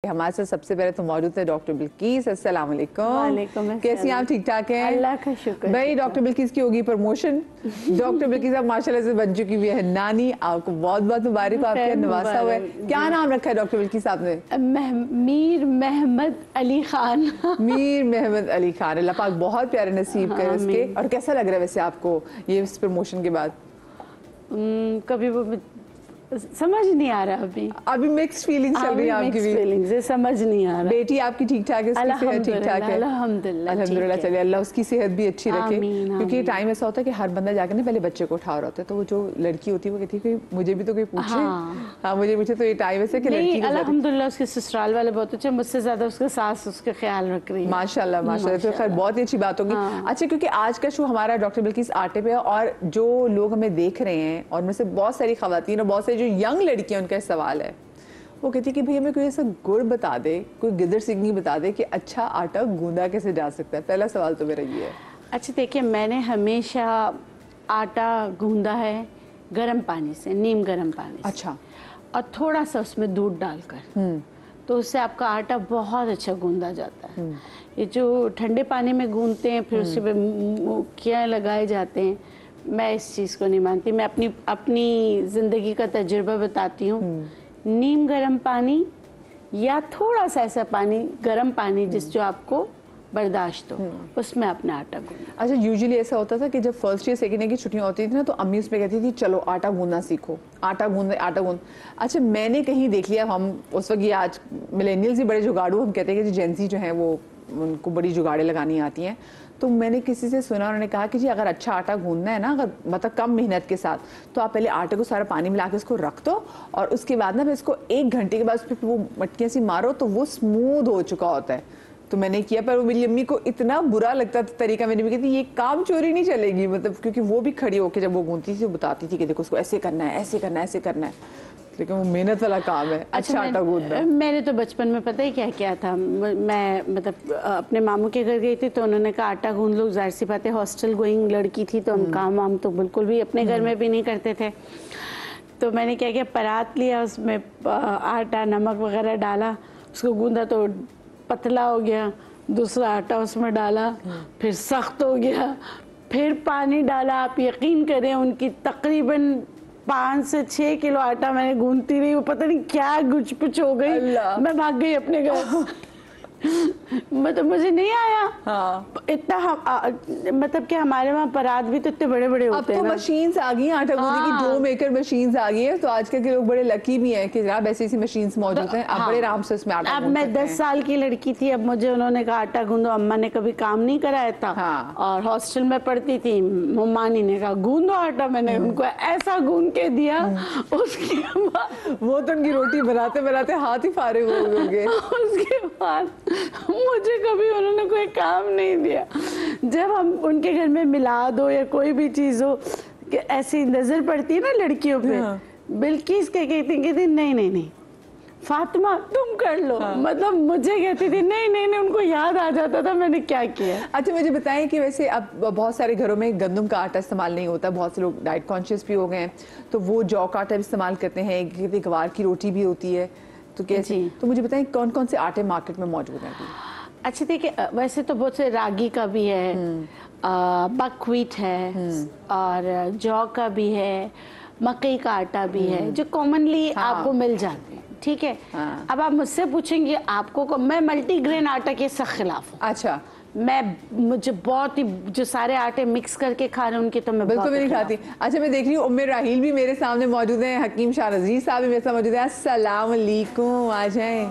हमारे साथ सबसे पहले तो मौजूद है डॉक्टर बिल्किस। अस्सलाम वालेकुम। वालेकुम। कैसी हैं आप? ठीक ठाक हैं? अल्लाह का शुक्र। भाई डॉक्टर बिल्किस की होगी प्रमोशन। डॉक्टर बिल्किस आप माशाल्लाह से बन चुकी हुई है नानी। आपको बहुत बहुत मुबारक, आपके नवासा हुआ है। क्या नाम रखा है डॉक्टर बिल्किस आपने? मीर महमद अली खान। मीर महमद अली खान। अल्लाह पाक बहुत प्यारे नसीब करे उसके। और कैसा लग रहा है वैसे आपको ये इस प्रमोशन के बाद? कभी वो समझ नहीं आ रहा अभी मिक्स्ड फीलिंग्स चल रही है आपकी भी? फीलिंग्स है, समझ नहीं आ रहा। बेटी आपकी ठीक ठाक है? उसकी सेहत ठीक ठाक है? अल्हम्दुलिल्लाह। चलिए अल्लाह उसकी सेहत भी अच्छी रखे, क्योंकि ये टाइम ऐसा होता है कि हर बंदा जाकर ना पहले बच्चे को उठा रहा होता है, तो वो जो लड़की होती है वो कहती है कि मुझे भी तो कोई पूछे। हाँ मुझे पूछे। तो ये टाइम ऐसे कि लड़की अल्हम्दुलिल्लाह उसके ससुराल वाले बहुत अच्छे, मुझसे ज्यादा उसके सास उसका ख्याल रख रही है। माशाल्लाह माशाल्लाह। तो खैर बहुत ही अच्छी बात होगी। अच्छा, क्योंकि आज का शो हमारा डॉक्टर बिल्किस आटे पे है और जो लोग हमें देख रहे हैं और में से बहुत सारी खवातीन और बहुत सारी जो यंग लड़कियां, उनका सवाल है, वो कहती है कि भाई हमें कोई ऐसा गुड़ बता दे, कोई गिदर सिंगी बता दे कि अच्छा आटा गूंदा कैसे जा सकता है। पहला सवाल तो मेरा ये है। अच्छा देखिए, मैंने हमेशा आटा गूंदा है गर्म पानी से, नीम गर्म पानी से। अच्छा। और थोड़ा सा उसमें दूध डालकर, तो उससे आपका आटा बहुत अच्छा गूंदा जाता है। ये जो ठंडे पानी में गूंदते हैं फिर उसके मुक्कियाँ लगाए जाते हैं, मैं इस चीज़ को नहीं मानती। मैं अपनी ज़िंदगी का तजुर्बा बताती हूँ। नीम गर्म पानी या थोड़ा सा ऐसा पानी, गर्म पानी जिस जो आपको बर्दाश्त हो, उसमें अपना आटा गूंदना। अच्छा, यूजुअली ऐसा होता था कि जब फर्स्ट ईयर सेकेंड ईयर की छुट्टियां होती थी ना, तो अम्मी उसमें कहती थी चलो आटा गूंदना सीखो, आटा गूंद। अच्छा, मैंने कहीं देख लिया, हम उस वक्त, ये आज मिलेनियल्स ही बड़े जुगाड़ू हम कहते हैं कि जेंजी जो है वो उनको बड़ी जुगाड़े लगानी आती हैं। तो मैंने किसी से सुना, उन्होंने कहा कि जी अगर अच्छा आटा गूंदना है ना, अगर मतलब कम मेहनत के साथ, तो आप पहले आटे को सारा पानी मिला के उसको रख दो और उसके बाद ना फिर इसको 1 घंटे के बाद उस पर वो मटकियाँ सी मारो तो वो स्मूथ हो चुका होता है। तो मैंने किया, पर वो मेरी अम्मी को इतना बुरा लगता था तरीका। मेरी अम्मी कहती ये काम चोरी नहीं चलेगी, मतलब क्योंकि वो भी खड़ी होकर जब वो गूंथती थी वो बताती थी कि देखो उसको ऐसे करना है, ऐसे करना है, ऐसे करना है। लेकिन वो मेहनत वाला काम है। अच्छा आटा गूंदना। मैंने तो बचपन में पता ही क्या किया था, मैं मतलब अपने मामू के घर गई थी, तो उन्होंने कहा आटा गूंद लो। जाहिर सी बात है, हॉस्टल गोइंग लड़की थी तो हम काम वाम तो बिल्कुल भी अपने घर में भी नहीं करते थे। तो मैंने क्या किया, परात लिया, उसमें आटा नमक वगैरह डाला, उसको गूंदा तो पतला हो गया। दूसरा आटा उसमें डाला, फिर सख्त हो गया, फिर पानी डाला। आप यकीन करें, उनकी तकरीबन 5 से 6 किलो आटा मैंने गूंथती रही, वो पता नहीं क्या गुच पुच हो गई। मैं भाग गई अपने घर। मतलब मुझे नहीं आया। हाँ। इतना मतलब कि हमारे वहाँ परात भी तो इतने बड़े बड़े होते हैं। अब तो मशीन्स आ गई हैं आटा गूंदने की, डो मेकर मशीन्स आ गई है, तो आजकल के लोग बड़े लकी भी हैं कि जनाब ऐसी मशीन्स मौजूद हैं। आप बड़े आराम से उसमें आटा। अब मैं 10 साल की लड़की थी, अब मुझे उन्होंने कहा आटा गूंदो। अम्मा ने कभी काम नहीं कराया था। हाँ। और हॉस्टल में पढ़ती थी, मम्मानी ने कहा गूंदो आटा। मैंने उनको ऐसा गूंद के दिया, उसके बाद वो तो उनकी रोटी बनाते बनाते हाथ ही फारिग हो गए। उसके बाद मुझे कभी उन्होंने कोई काम नहीं दिया। जब हम उनके घर में मिलाद हो या कोई भी चीज हो, कि ऐसी नजर पड़ती है ना लड़कियों पे। हाँ। बिल्किस कहती नहीं फातिमा तुम कर लो। हाँ। मतलब मुझे कहती थी नहीं, उनको याद आ जाता था मैंने क्या किया। अच्छा, मुझे बताएं कि वैसे अब बहुत सारे घरों में गंदम का आटा इस्तेमाल नहीं होता, बहुत से लोग डाइट कॉन्शियस भी हो गए हैं, तो वो जौ का आटा इस्तेमाल करते हैं, गवार की रोटी भी होती है, तो कैसे? तो मुझे बताएं कौन कौन से आटे मार्केट में मौजूद हैं? अच्छा, देखिए वैसे तो बहुत से रागी का भी है, बकव्हीट है, और जौ का भी है, मकई का आटा भी है, जो कॉमनली आपको मिल जाते हैं। ठीक है। अब आप मुझसे पूछेंगे आपको, मैं मल्टीग्रेन आटा के सख्त खिलाफ हूँ। अच्छा। मुझे बहुत ही जो सारे आटे मिक्स करके खा रहे हैं उनके तो मैं बिल्कुल भी नहीं खाती। अच्छा, मैं देख रही हूँ उम्मे राहील भी मेरे सामने मौजूद हैं, हकीम शाह रजीज साहब भी मेरे साथ मौजूद हैं। अस्सलाम वालेकुम। आ जाएं।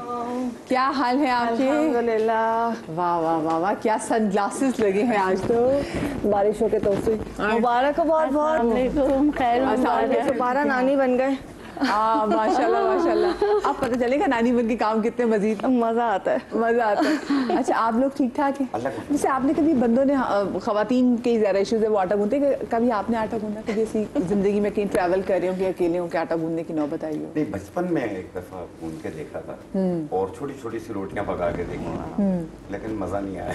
क्या हाल है आपके? अल्हम्दुलिल्लाह। वाह वाह वाह वाह, क्या सनग्लासेस लगे हैं आज तो बारिशों के तौफीक। मुबारक हो बहुत बहुत। खैर, दोबारा नानी बन गए। माशाल्लाह माशाल्लाह। अब पता चलेगा नानी बन के काम कितने मजीद मजा आता है। अच्छा, आप लोग ठीक ठाक हैं? जैसे आपने कभी बंदों ने, खवातीन के ज़्यादा इश्यूज है वो आटा गूंदते, कभी आपने आटा गूंदा? कभी ऐसी जिंदगी में कहीं ट्रैवल कर रहे हो कि अकेले हो कि आटा गूंदने की नौबत आई हो? नहीं, बचपन में एक दफा गूंद के देखा था और छोटी छोटी सी रोटियां पका के देखी, लेकिन मजा नहीं आया।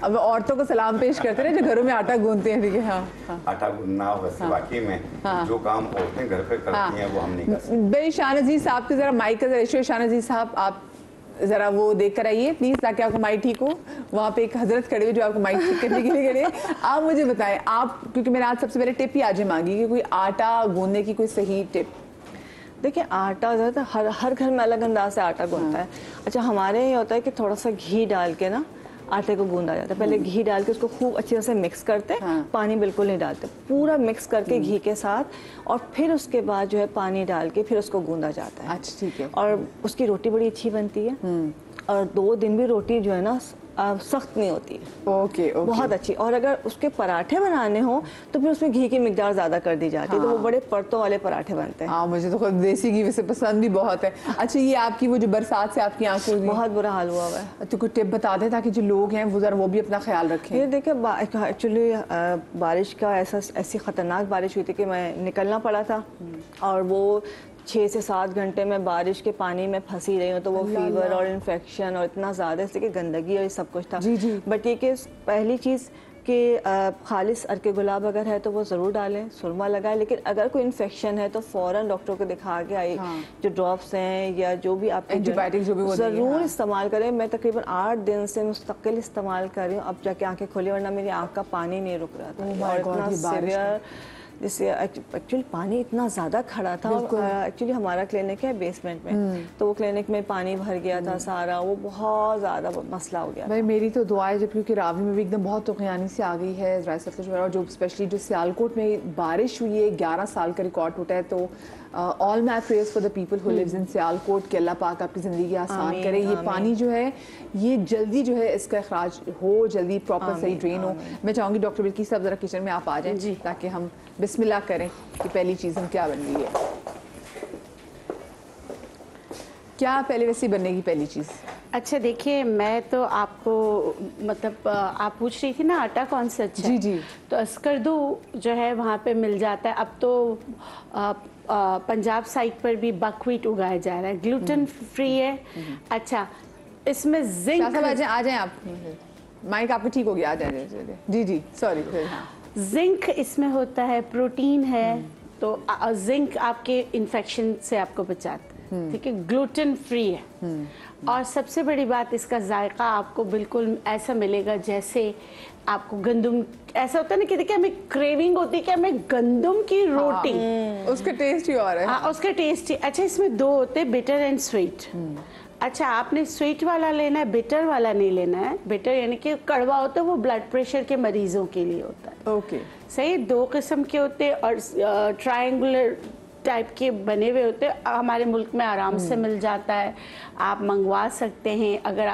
अब औरतों को सलाम पेश करते हैं जो घरों में आटा गूंदते हैं। ठीक है। हाँ। आटा गूंदना वैसे वाकई में जो काम औरतें घर पे करती हैं वो हम नहीं कर सकते। भाई शाहनज़ीर साहब के जरा माइक का जरा इशू है। शाहनज़ीर साहब आप जरा वो देख कर आइए प्लीज, ताकि आपको माइक ठीक हो। वहाँ पे एक हजरत खड़े हुए जो आपको माइक ठीक करने के लिए खड़े हैं। आप मुझे बताएं, आप, क्योंकि मैंने आज सबसे पहले टिप ही आज मांगी कि कोई आटा गूंदने की कोई सही टिप। देखिए आटा ज़्यादा हर घर में अलग अंदाज से आटा गूंदता है। अच्छा हमारे ये होता है कि थोड़ा सा घी डाल के ना आटे को गूंदा जाता है। पहले घी डाल के उसको खूब अच्छी तरह से मिक्स करते हैं। हाँ। पानी बिल्कुल नहीं डालते, पूरा मिक्स करके घी के साथ, और फिर उसके बाद जो है पानी डाल के फिर उसको गूंदा जाता है। अच्छा ठीक है। और उसकी रोटी बड़ी अच्छी बनती है, और 2 दिन भी रोटी जो है ना सख्त नहीं होती है। ओके ओके, बहुत अच्छी। और अगर उसके पराठे बनाने हो तो फिर उसमें घी की मिकदार ज़्यादा कर दी जाती है, तो वो बड़े परतों वाले पराठे बनते हैं। हाँ मुझे तो खुद देसी घी वैसे पसंद भी बहुत है। अच्छा ये आपकी वो जो बरसात से आपकी आंखों में बहुत बुरा हाल हुआ हुआ है। तो कोई टिप बता दें ताकि जो लोग हैं वो जरा वो भी अपना ख्याल रखें। ये देखिए एक्चुअली बारिश का ऐसी ख़तरनाक बारिश हुई थी कि मैं निकलना पड़ा था, और वो 6 से 7 घंटे में बारिश के पानी में फंसी रही हूँ, तो वो फीवर और इन्फेक्शन और इतना ज़्यादा, इसलिए कि गंदगी और ये सब कुछ था। जी जी। बट ये कि पहली चीज़ कि खालिस अर्के गुलाब अगर है तो वो ज़रूर डालें, सुरमा लगाएं, लेकिन अगर कोई इन्फेक्शन है तो फ़ौरन डॉक्टर को दिखा के आई। हाँ। जो ड्रॉप्स हैं या जो भी आपके एंटीबायोटिक जो भी वो देंगे, ज़रूर हाँ। इस्तेमाल करें। मैं तकरीबन 8 दिन से मुस्तकिल इस्तेमाल कर रही हूँ, अब जाके आंखें खोली, वरना मेरी आंख का पानी नहीं रुक रहा था। Oh my और God, इतना ये बारिश सीवियर, जिससे एक्चुअली पानी इतना ज़्यादा खड़ा था। एक्चुअली हमारा क्लिनिक है बेसमेंट में, तो वो क्लिनिक में पानी भर गया था सारा, वो बहुत ज़्यादा मसला हो गया। भाई मेरी तो दुआ है, जब क्योंकि रावी में भी एकदम बहुत तुगयानी से आ गई है ड्राई, और जो स्पेशली जो सियालकोट में बारिश हुई है 11 साल का रिकॉर्ड टूटा है। तो all my prayers for the people who lives in Sialkot कि अल्लाह पाक आपकी ज़िंदगी आसान आमीन, करे। ये आमीन। पानी जो है ये जल्दी जो है इसका अखराज हो, जल्दी प्रॉपर सही ड्रेन हो। मैं चाहूँगी डॉक्टर बिल्किस साहब ज़रा किचन में आप आ जाएं ताकि हम बिस्मिल्लाह करें कि पहली चीज़ हम क्या बन रही है। क्या पहले वैसे बनने की पहली चीज़? अच्छा देखिए, मैं तो आपको मतलब आप पूछ रही थी ना आटा कौन सा अच्छा है? जी जी। तो अस्करदू जो है वहाँ पे मिल जाता है। अब तो पंजाब साइड पर भी बकव्हीट उगाया जा रहा है, ग्लूटेन फ्री है। अच्छा इसमें जिंक, आ जाएं आप, माइक आपको ठीक हो गया, आ जाए। जी जी सॉरी। हाँ जिंक इसमें होता है, प्रोटीन है, तो जिंक आपके इन्फेक्शन से आपको बचाता है। ठीक है, ग्लूटेन फ्री है। और सबसे बड़ी बात, इसका जायका आपको बिल्कुल ऐसा मिलेगा जैसे आपको गंदम, ऐसा होता है ना कि देखिए हमें क्रेविंग होती है कि हमें गंदम की रोटी, उसका टेस्ट ही और है। हाँ उसका टेस्ट ही। अच्छा इसमें 2 होते हैं, बिटर एंड स्वीट। अच्छा आपने स्वीट वाला लेना है, बिटर वाला नहीं लेना है। बिटर यानी कि कड़वा होता है, वो ब्लड प्रेशर के मरीजों के लिए होता है। ओके सही, 2 किस्म के होते हैं, और ट्रायंगुलर टाइप के बने हुए होते हैं। हमारे मुल्क में आराम से मिल जाता है, आप मंगवा सकते हैं। अगर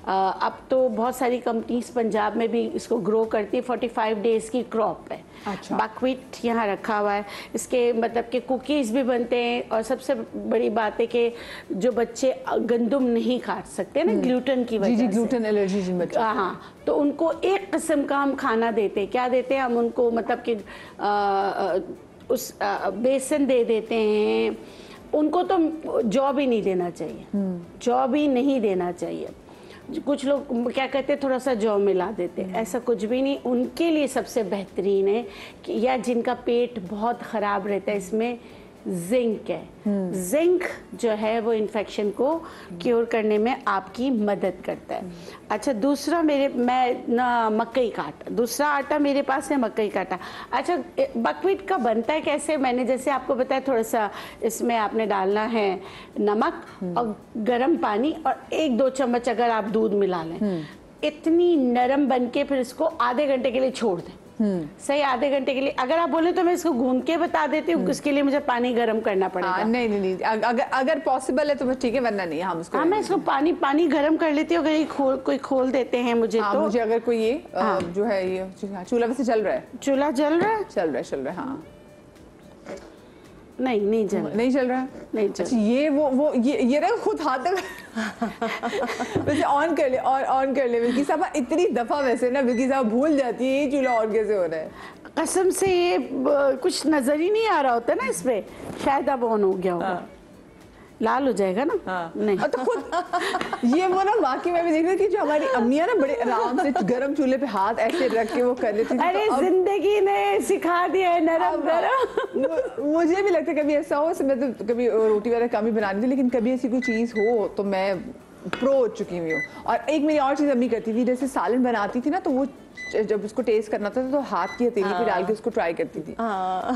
अब तो बहुत सारी कंपनीज पंजाब में भी इसको ग्रो करती है। 45 डेज की क्रॉप है। अच्छा। बकव्हीट यहाँ रखा हुआ है, इसके मतलब कि कुकीज़ भी बनते हैं। और सबसे बड़ी बात है कि जो बच्चे गंदम नहीं खा सकते ना ग्लूटेन की वजह जी से, ग्लूटेन एलर्जी जिन बच्चों को। हाँ, तो उनको एक किस्म का हम खाना देते हैं। क्या देते हैं हम उनको, मतलब कि उस बेसन दे देते हैं। उनको तो जौ भी नहीं देना चाहिए, जौ भी नहीं देना चाहिए। कुछ लोग क्या कहते हैं, थोड़ा सा जौ मिला देते हैं, ऐसा कुछ भी नहीं। उनके लिए सबसे बेहतरीन है कि या जिनका पेट बहुत ख़राब रहता है, इसमें जिंक है। जिंक जो है वो इन्फेक्शन को क्योर करने में आपकी मदद करता है। अच्छा दूसरा मैं ना मकई का आटा, दूसरा आटा मेरे पास है मकई का आटा। अच्छा बकव्हीट का बनता है कैसे, मैंने जैसे आपको बताया, थोड़ा सा इसमें आपने डालना है नमक और गर्म पानी, और 1-2 चम्मच अगर आप दूध मिला लें, इतनी नरम बन के फिर इसको आधे घंटे के लिए छोड़ दें। सही, आधे घंटे के लिए। अगर आप बोले तो मैं इसको गूंद के बता देती हूँ, उसके लिए मुझे पानी गर्म करना पड़ेगा। नहीं अगर पॉसिबल है तो ठीक है, वरना नहीं हम उसको। हाँ मैं इसको पानी गर्म कर लेती हूँ। अगर ये कोई खोल देते हैं मुझे, तो मुझे अगर कोई ये जो है ये चूल्हा वैसे चल रहा है, चूल्हा जल रहा है, चल रहा है। हाँ नहीं चल रहा है, नहीं चल। अच्छा ये ना खुद हाथ वैसे ऑन कर ले, और ऑन कर ले। बिल्किस साहब इतनी दफा वैसे ना बिल्किस साहब भूल जाती है ये चूल्हा ऑन कैसे हो रहा है। कसम से ये कुछ नजर ही नहीं आ रहा होता ना इसमें, शायद अब ऑन हो गया होगा। लाल हो जाएगा ना। हाँ। नहीं तो खुद ये वो ना वाकई में भी देख रही थी जो हमारी अम्मियाँ ना बड़े आराम से गर्म चूल्हे पे हाथ ऐसे रख के वो कर लेती थी। अरे तो जिंदगी ने सिखा दिया है नरम गरम। मुझे भी लगता है कभी ऐसा हो, मैं तो कभी रोटी वगैरह कम ही बनानी थी, लेकिन कभी ऐसी कोई चीज़ हो तो मैं प्रो हो चुकी हुई हूँ। और एक मेरी और चीज़ अम्मी करती थी, जैसे सालन बनाती थी ना तो वो जब उसको टेस्ट करना था तो हाथ की हथेली पे डाल के उसको ट्राई करती थी।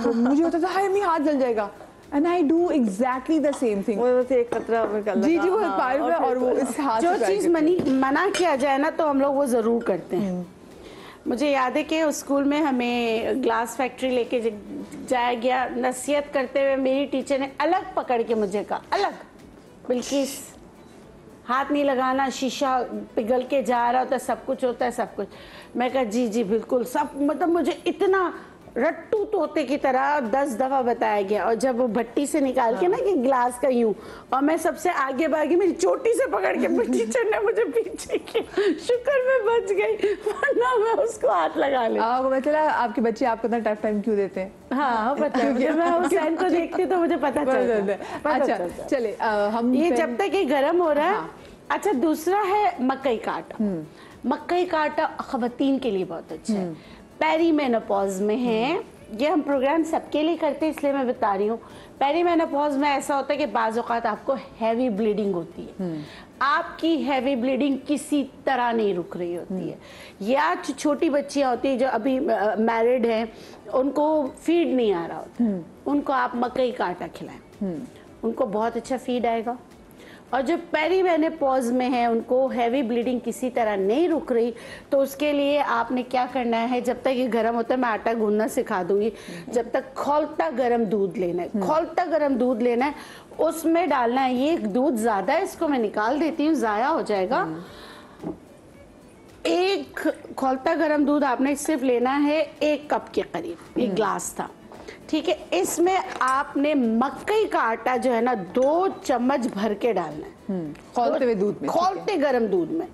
तो मुझे होता था हाय अम्मी हाथ जल जाएगा, and I do exactly the same thing. वो बस एक कतरा जी जी, वो पार में और वो इस हाथ जो से चीज़ मना किया जाए ना तो हम लोग वो ज़रूर करते हैं। मुझे याद है कि उस स्कूल में हमें ग्लास फैक्ट्री लेके जाया गया, नसीहत करते हुए मेरी टीचर ने अलग पकड़ के मुझे कहा, अलग बिल्किस हाथ नहीं लगाना, शीशा पिघल के जा रहा होता है, सब कुछ होता है, सब कुछ। मैं कहा जी जी बिल्कुल सब, मतलब मुझे इतना रट्टू तोते की तरह 10 दफा बताया गया। और जब वो भट्टी से निकाल के ना कि ग्लास का यूं, और मैं सबसे आगे भागी, मेरी चोटी से पकड़ के टीचर ने मुझे पीछे किया, शुक्र मैं बच गई, वरना मैं उसको हाथ लगा ले। मतलब आपके बच्चे आपको इतना टफ टाइम क्यों देते हैं? हाँ पता है मुझे, मैं हुसैन को देखती तो मुझे पता चलता है। अच्छा चले हम ये जब तक ये गर्म हो रहा है। अच्छा दूसरा है मकई का आटा। मकई का आटा खवातीन के लिए बहुत अच्छा है, पेरीमेनोपॉज में है। ये हम प्रोग्राम सबके लिए करते हैं इसलिए मैं बता रही हूँ। पेरीमेनोपॉज में ऐसा होता है कि बाज़ औक़ात आपको हैवी ब्लीडिंग होती है, आपकी हैवी ब्लीडिंग किसी तरह नहीं रुक रही होती है, या छोटी बच्चियाँ होती है जो अभी मैरिड हैं, उनको फीड नहीं आ रहा होता, उनको आप मकई का आटा खिलाएं, उनको बहुत अच्छा फीड आएगा। और जो पेरीमेनोपॉज में है, उनको हैवी ब्लीडिंग किसी तरह नहीं रुक रही, तो उसके लिए आपने क्या करना है, जब तक ये गर्म होता है मैं आटा गूंदना सिखा दूंगी, जब तक खौलता गर्म दूध लेना है, खौलता गर्म दूध लेना है, उसमें डालना है। ये दूध ज्यादा है, इसको मैं निकाल देती हूँ, जाया हो जाएगा। एक खौलता गर्म दूध आपने सिर्फ लेना है 1 कप के करीब, 1 ग्लास था, ठीक है। इसमें आपने मकई का आटा जो है ना 2 चम्मच भर के डालना है खौलते हुए दूध में, खौलते गर्म दूध में।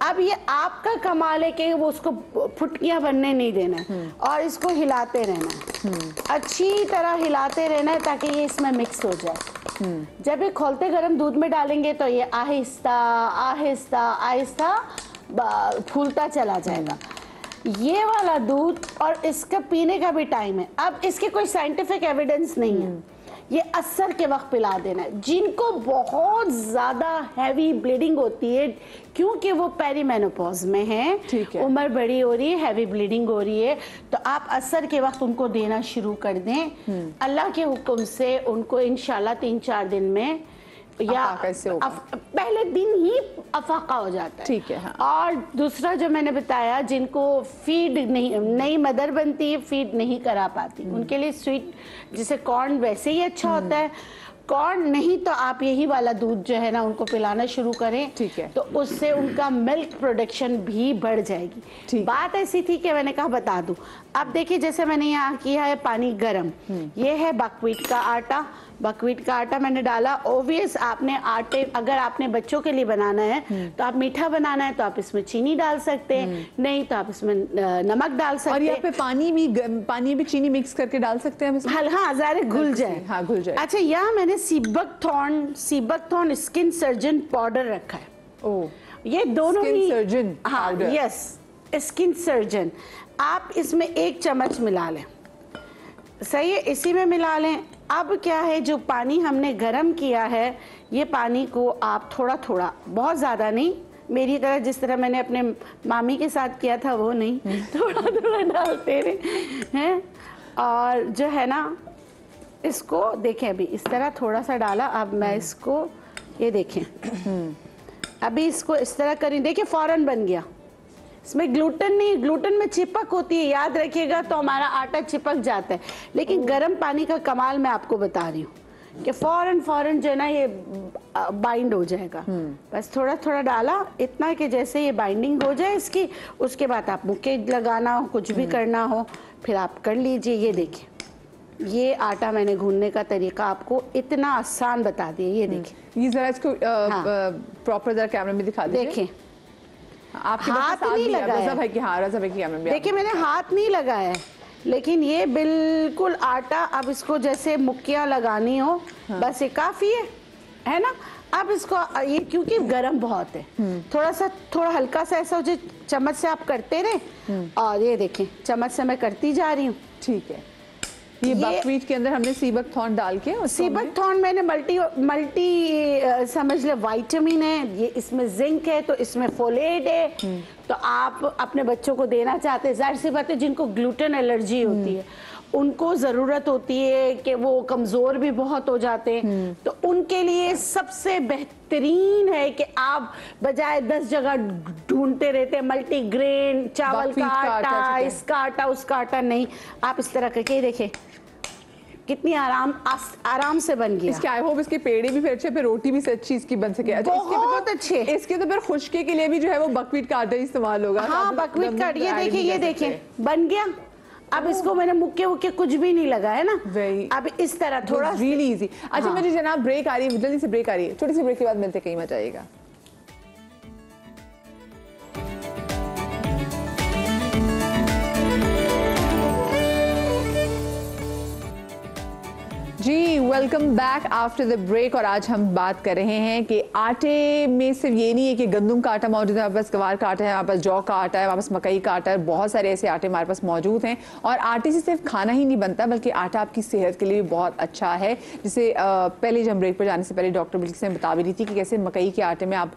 अब ये आपका कमाल है कि वो उसको फुटकियां बनने नहीं देना है, और इसको हिलाते रहना है, अच्छी तरह हिलाते रहना है ताकि ये इसमें मिक्स हो जाए। जब ये खौलते गर्म दूध में डालेंगे तो ये आहिस्ता आहिस्ता आहिस्ता फूलता चला जाएगा। ये वाला दूध, और इसका पीने का भी टाइम है। अब इसके कोई साइंटिफिक एविडेंस नहीं है, ये असर के वक्त पिला देना है। जिनको बहुत ज्यादा हैवी ब्लीडिंग होती है क्योंकि वो पेरीमेनोपॉज में है, उम्र बड़ी हो रही है, हैवी ब्लीडिंग हो रही है, तो आप असर के वक्त उनको देना शुरू कर दें। अल्लाह के हुक्म से उनको इंशाल्लाह 3-4 दिन में या पहले दिन ही अफाका हो जाता है, ठीक है। हाँ। और दूसरा जो मैंने बताया, जिनको फीड नहीं, नई मदर बनती है, फीड नहीं करा पाती, उनके लिए स्वीट जैसे कॉर्न वैसे ही अच्छा होता है, कॉर्न नहीं तो आप यही वाला दूध जो है ना उनको पिलाना शुरू करें, ठीक है, तो उससे उनका मिल्क प्रोडक्शन भी बढ़ जाएगी। बात ऐसी थी कि मैंने कहा बता दूं। अब देखिए जैसे मैंने यहाँ किया है पानी गरम, ये है बकव्हीट का आटा, बकव्हीट का आटा मैंने डाला। ओवियस आपने आटे, अगर आपने बच्चों के लिए बनाना है तो आप मीठा बनाना है तो आप इसमें चीनी डाल सकते हैं, नहीं तो आप इसमें नमक डाल सकते हैं। और यहाँ पे पानी भी चीनी मिक्स करके डाल सकते हैं हम? हाँ ज़रा घुल जाए। हाँ घुल जाए। अच्छा यहाँ मैंने सीबकथॉर्न स्किन सर्जन पाउडर रखा है। ओह, ये दोनों ही सर्जन, हाँ यस, स्किन सर्जन। आप इसमें 1 चम्मच मिला लें, सही है, इसी में मिला लें। अब क्या है, जो पानी हमने गरम किया है, ये पानी को आप थोड़ा थोड़ा, बहुत ज़्यादा नहीं, मेरी तरह जिस तरह मैंने अपने मामी के साथ किया था वो नहीं, थोड़ा थोड़ा डालते रहे हैं। और जो है ना, इसको देखें, अभी इस तरह थोड़ा सा डाला, अब मैं इसको, ये देखें, अभी इसको इस तरह करें, देखिए फौरन बन गया। इसमें ग्लूटेन नहीं, ग्लूटेन में चिपक होती है, याद रखिएगा, तो हमारा आटा चिपक जाता है। लेकिन गर्म पानी का कमाल मैं आपको बता रही हूँ कि फौरन जो है ना ये बाइंड हो जाएगा। बस थोड़ा थोड़ा डाला, इतना कि जैसे ये बाइंडिंग हो जाए इसकी, उसके बाद आप मुक्के लगाना हो, कुछ भी करना हो, फिर आप कर लीजिए। ये देखिए, ये आटा मैंने गूंदने का तरीका आपको इतना आसान बता दिया। ये देखिए, ये जरा इसको प्रॉपर जरा कैमरे में दिखा दीजिए। देखें, आपके हाथ नहीं लगाया, रज़ा भाई की, हाँ रज़ा भाई की कैमरे में देखिए मैंने हाथ नहीं लगाया, लेकिन ये बिल्कुल आटा, अब इसको जैसे मुक्कियाँ लगानी हो, बस ये काफी है ना। अब इसको ये क्योंकि गरम बहुत है, थोड़ा हल्का सा ऐसा हो जाए, चम्मच से आप करते रहे, और ये देखें चम्मच से मैं करती जा रही हूँ, ठीक है। ये बकवीट के अंदर हमने सीबक थॉर्न डाल के सीबक थॉर्न मैंने मल्टी समझ ले विटामिन है, ये इसमें जिंक है, तो इसमें फोलेट है। तो आप अपने बच्चों को देना चाहते हैं, जाहिर सी बात है जिनको ग्लूटेन एलर्जी होती है उनको ज़रूरत होती है कि वो कमज़ोर भी बहुत हो जाते हैं, तो उनके लिए सबसे बेहतरीन है कि आप बजाय 10 जगह ढूंढते रहते हैं मल्टीग्रेन, चावल का आटा, इसका आटा उसका आटा, नहीं, आप इस तरह करके देखें कितनी आराम से बन गया। इसके आई होप इसके पेड़े भी फिर अच्छे, फिर रोटी भी अच्छी इसकी बन सके। अच्छा, बहुत अच्छे। इसके तो फिर खुशके के लिए भी जो है वो बकवीट का आटा इस्तेमाल होगा। हाँ, बकवीट का, ये देखिए बन गया। अब इसको मैंने मुक्के कुछ भी नहीं लगा है ना, अब इस तरह थोड़ा रियली इजी। अच्छा मुझे जनाब ब्रेक आ रही है, जल्दी से ब्रेक आ रही है, छोटी सी ब्रेक के बाद मिलते कहीं मजा आएगा। जी welcome back after the break. और आज हम बात कर रहे हैं कि आटे में सिर्फ ये नहीं है कि गंदम का आटा मौजूद है, हमारे पास गवार का आटा है, हमारे पास जौ का आटा है, हमारे पास मकई का आटा है, बहुत सारे ऐसे आटे हमारे पास मौजूद हैं। और आटे से सिर्फ खाना ही नहीं बनता बल्कि आटा आपकी सेहत के लिए भी बहुत अच्छा है। जैसे पहले जब हम ब्रेक पर जाने से पहले डॉक्टर बिल्किस ने बता भी रही थी कि कैसे मकई के आटे में आप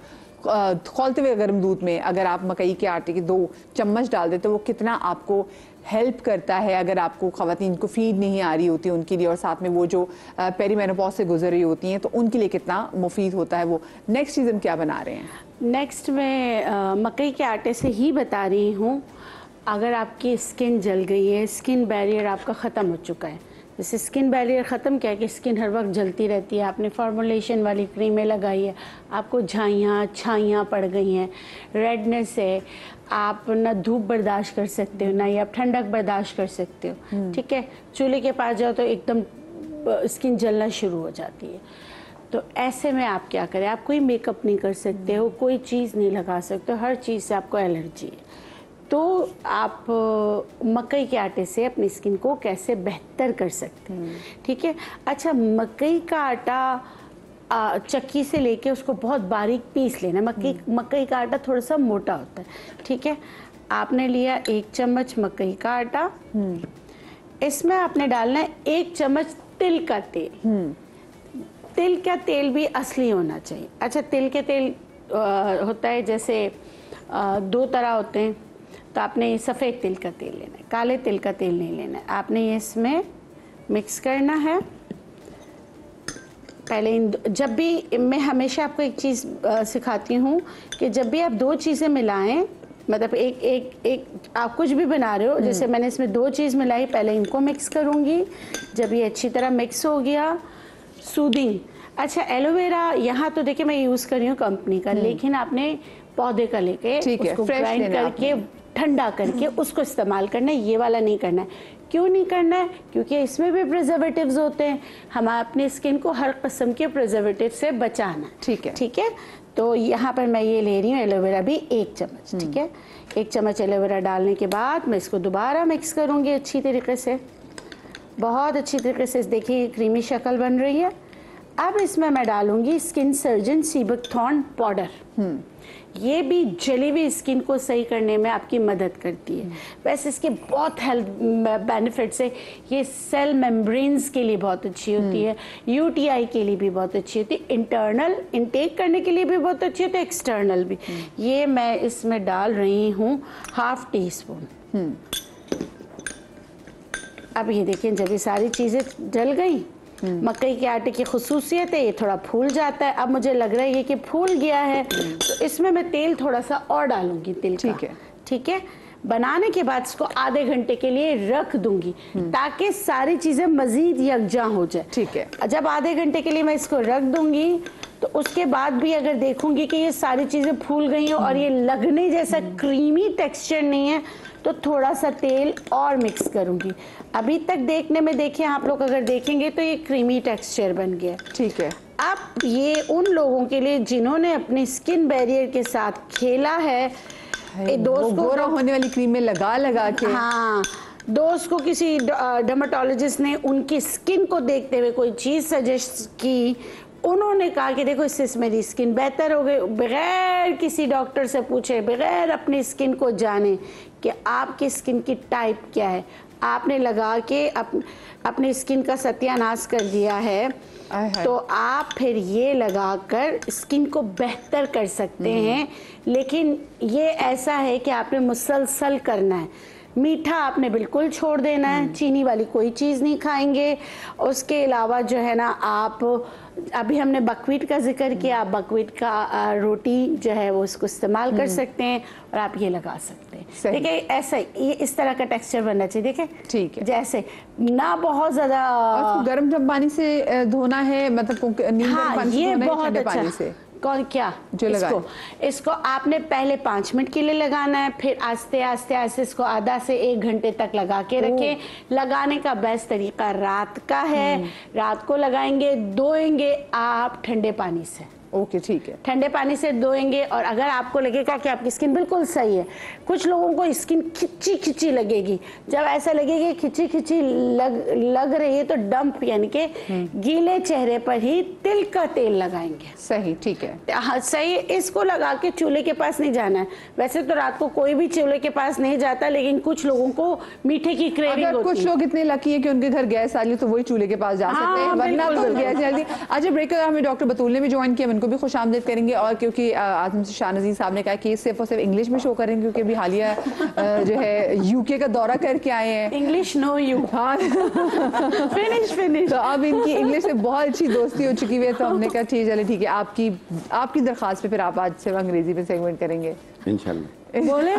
खौलते हुए गर्म दूध में अगर आप मकई के आटे के 2 चम्मच डाल देते तो वो कितना आपको हेल्प करता है अगर आपको ख़वातीन को फीड नहीं आ रही होती उनके लिए, और साथ में वो जो पेरीमेनोपॉज से गुजर रही होती हैं तो उनके लिए कितना मुफीद होता है वो। नेक्स्ट चीज़ हम क्या बना रहे हैं? नेक्स्ट मैं मकई के आटे से ही बता रही हूँ। अगर आपकी स्किन जल गई है, स्किन बैरियर आपका ख़त्म हो चुका है, जैसे स्किन बैरियर ख़त्म क्या है कि स्किन हर वक्त जलती रहती है, आपने फॉर्मुलेशन वाली क्रीमें लगाई है, आपको झाइयाँ छाइयाँ पड़ गई हैं, रेडनेस है, आप ना धूप बर्दाश्त कर सकते हो ना ही आप ठंडक बर्दाश्त कर सकते हो, ठीक है, चूल्हे के पास जाओ तो एकदम स्किन जलना शुरू हो जाती है। तो ऐसे में आप क्या करें, आप कोई मेकअप नहीं कर सकते हो, कोई चीज़ नहीं लगा सकते हो, हर चीज़ से आपको एलर्जी है। तो आप मकई के आटे से अपनी स्किन को कैसे बेहतर कर सकते हैं, ठीक है। अच्छा, मकई का आटा चक्की से लेके उसको बहुत बारीक पीस लेना। मकई का आटा थोड़ा सा मोटा होता है, ठीक है। आपने लिया 1 चम्मच मकई का आटा, इसमें आपने डालना है 1 चम्मच तिल का तेल। तिल का तेल भी असली होना चाहिए। अच्छा, तिल के तेल होता है जैसे 2 तरह होते हैं, तो आपने ये सफ़ेद तिल का तेल लेना है, काले तिल का तेल नहीं लेना है। आपने ये इसमें मिक्स करना है। पहले जब भी मैं हमेशा आपको एक चीज़ सिखाती हूँ कि जब भी आप 2 चीज़ें मिलाएं, मतलब एक आप कुछ भी बना रहे हो, जैसे मैंने इसमें 2 चीज़ मिलाई, पहले इनको मिक्स करूँगी। जब ये अच्छी तरह मिक्स हो गया, सूदिंग। अच्छा, एलोवेरा यहाँ तो देखिए मैं यूज़ कर रही हूँ कंपनी का, लेकिन आपने पौधे का लेके उसको ग्राइंड करके ठंडा करके उसको इस्तेमाल करना है, ये वाला नहीं करना है। क्यों नहीं करना है? क्योंकि इसमें भी प्रिजर्वेटिव्स होते हैं, हम अपनी स्किन को हर किस्म के प्रिजर्वेटिव से बचाना, ठीक है, ठीक है। तो यहाँ पर मैं ये ले रही हूँ एलोवेरा भी 1 चम्मच, ठीक है। 1 चम्मच एलोवेरा डालने के बाद मैं इसको दोबारा मिक्स करूँगी अच्छी तरीके से, बहुत अच्छी तरीके से। देखिए क्रीमी शक्ल बन रही है। अब इसमें मैं डालूंगी स्किन सर्जन सीबक थॉर्न पाउडर। ये भी जली हुई स्किन को सही करने में आपकी मदद करती है। वैसे इसके बहुत हेल्थ बेनिफिट्स है। ये सेल मेम्ब्रेन्स के लिए बहुत अच्छी होती है, यूटीआई के लिए भी बहुत अच्छी होती है, इंटरनल इनटेक करने के लिए भी बहुत अच्छी होती है, एक्सटर्नल भी। ये मैं इसमें डाल रही हूँ 1/2 टीस्पून। अब ये देखिए जब ये सारी चीज़ें डल गई, मकई के आटे की खुसूसियत है ये थोड़ा फूल जाता है। अब मुझे लग रहा है ये कि फूल गया है, तो इसमें मैं तेल थोड़ा सा और डालूंगी, तिल का, ठीक है। बनाने के बाद इसको आधे घंटे के लिए रख दूंगी ताकि सारी चीज़ें मज़ीद यकजा हो जाए, ठीक है। जब आधे घंटे के लिए मैं इसको रख दूंगी तो उसके बाद भी अगर देखूंगी कि ये सारी चीज़ें फूल गई हैं और ये लगने जैसा क्रीमी टेक्सचर नहीं है, तो थोड़ा सा तेल और मिक्स करूंगी। अभी तक देखने में देखिए आप लोग अगर देखेंगे तो ये क्रीमी टेक्सचर बन गया, ठीक है। अब ये उन लोगों के लिए जिन्होंने अपनी स्किन बैरियर के साथ खेला है, दोस्त को गोरा होने वाली क्रीम में लगा के, हाँ, दोस्त को किसी डर्मेटोलॉजिस्ट ने उनकी स्किन को देखते हुए कोई चीज़ सजेस्ट की, उन्होंने कहा कि देखो इससे मेरी स्किन बेहतर हो गई, बगैर किसी डॉक्टर से पूछे, बगैर अपनी स्किन को जाने कि आपकी स्किन की टाइप क्या है, आपने लगा के अपनी स्किन का सत्यानाश कर दिया है, आय हाय। तो आप फिर ये लगाकर स्किन को बेहतर कर सकते हैं। लेकिन ये ऐसा है कि आपने मुसलसल करना है। मीठा आपने बिल्कुल छोड़ देना है, चीनी वाली कोई चीज़ नहीं खाएंगे। उसके अलावा जो है ना, आप अभी हमने बकवीट का जिक्र किया, आप बकवीट का रोटी जो है वो उसको इस्तेमाल कर सकते हैं और आप ये लगा सकते हैं। सही। देखिए ऐसा ये इस तरह का टेक्सचर बनना चाहिए, देखें ठीक है। जैसे ना बहुत ज़्यादा। और उसको गर्म पानी से धोना है, मतलब नीम गर्म हाँ, पानी से ये धोना है, बहुत ठंडे अच्छा। पानी से? कौन क्या जो इसको आपने पहले 5 मिनट के लिए लगाना है, फिर आस्ते आस्ते आस्ते इसको आधा से 1 घंटे तक लगा के रखें। लगाने का बेस्ट तरीका रात का है, रात को लगाएंगे, धोएंगे आप ठंडे पानी से। ओके, ठीक है। ठंडे पानी से धोएंगे। और अगर आपको लगेगा कि आपकी स्किन बिल्कुल सही है, कुछ लोगों को स्किन खिंची खिंची लगेगी, जब ऐसा लगेगी खिंची खिंची लग रही है तो डंप यानी कि गीले चेहरे पर ही तिल का तेल लगाएंगे। सही, ठीक है। हाँ सही। इसको लगा के चूल्हे के पास नहीं जाना है। वैसे तो रात को कोई भी चूल्हे के पास नहीं जाता, लेकिन कुछ लोगों को मीठे की क्रेविंग अगर होती कुछ है। लोग इतने लकी है कि उनके घर गैस आ रही है तो वही चूल्हे के पास जा हाँ, सकते हैं, वरना बिल्कुल, तो गैस जल्दी। अच्छा, ब्रेक के बाद हमें डॉक्टर बतूल ने भी ज्वाइन किया, उनको भी खुश आमदीद करेंगे। और क्योंकि आज हमसे शाह नज़ीर साहब ने कहा कि सिर्फ और सिर्फ इंग्लिश में शो करेंगे, क्योंकि अभी हालिया जो है यूके का दौरा करके आए हैं। English no you. हाँ फिनिश। तो अब इनकी इंग्लिश से बहुत अच्छी दोस्ती हो चुकी है, तो हमने कहा ठीक, चले ठीक है, आपकी दरख्वास्त पे फिर आप आज से अंग्रेजी में सेगमेंट करेंगे इंशाल्लाह। बोले